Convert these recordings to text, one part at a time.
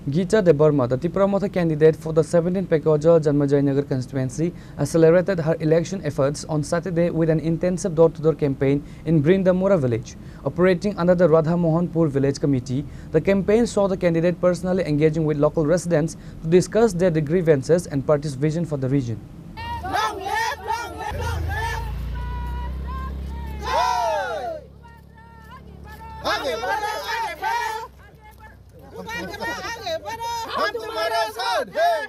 Geeta Debarma, the Tipramotha candidate for the 17th Pekoja Janmajaynagar constituency, accelerated her election efforts on Saturday with an intensive door-to-door campaign in Brindamura village. Operating under the Radha Mohanpur village committee, the campaign saw the candidate personally engaging with local residents to discuss their grievances and party's vision for the region. Long live, long live, long live. Aage बढ़ो, aage बढ़ो, हम तुम्हारे साथ हैं.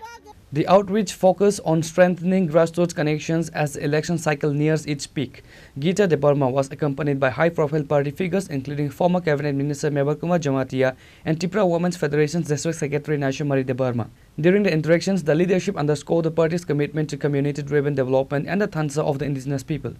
The outreach focused on strengthening grassroots connections as the election cycle nears its peak. Geeta Debarma was accompanied by high-profile party figures including former Cabinet Minister Mebal Kumar Jamatia and Tripura Women's Federation's District Secretary Naishamari Debarma. During the interactions, the leadership underscored the party's commitment to community-driven development and the thansa of the indigenous people.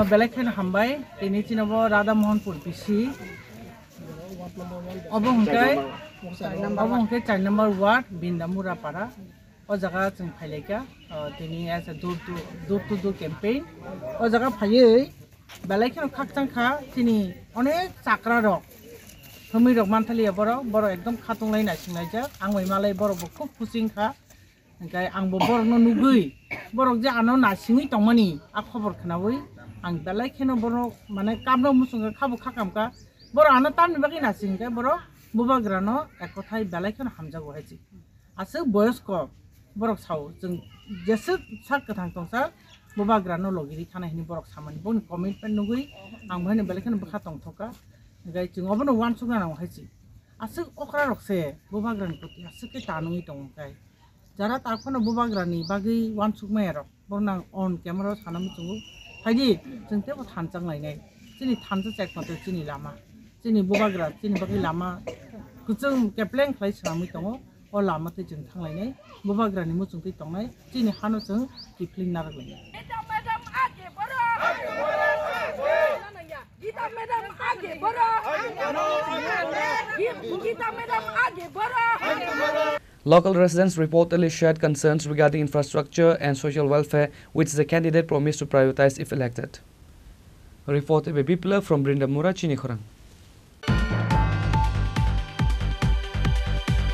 Belekhen Hambai, Tinichinovo, Radha Mohanpur PC, Obonke, child number ward, Bindamura Para, Ozaga and Paleka, Tini as a door-to-door campaign, Ozaga Paye, Belekhen Kaktanka, Tini, One Sakra. Humidok monthly aboro, Boro Edom Katung Line as Major, and we Malay Boro Cook pushing her, and Guy Angbo no Nugui, Borok Jano Nasimi Tomani, Akhover Kanawi, and Belekeno Boro, Manakabno Musunga Kabu Kakamka, Boro Anatan Bagina Singa, Boro, Buba Grano, Ekotai Belekon Hamza Waji. As a boys call, Borok's house, Jesset Sakatan Tonsa, Buba Grano Logi, Kana Borok Saman, Bon Commitment Nugui, and when a Belekan Bakatong Toka. Guy to open one sugar on Hachi. A silk okra say, Bubagran put a silky tanui tongue guy. Jarat Akon of Bubagrani, Baggy, one sugmero, born on cameras, Hanamitu. Haji, Tinta Hansang Line, Tini Tanza Second Tini Lama, Tini Bubagra, Tini Baggy Lama, Kutsum Kaplan Place Ramitongo, or Lama Tijin Tangline, Bubagrani Musupi Tongai, Tini Hanosun, Kipling Naragli. Local residents reportedly shared concerns regarding infrastructure and social welfare, which the candidate promised to prioritize if elected. Reported by Bipla from Brindamura, Chinikhorang.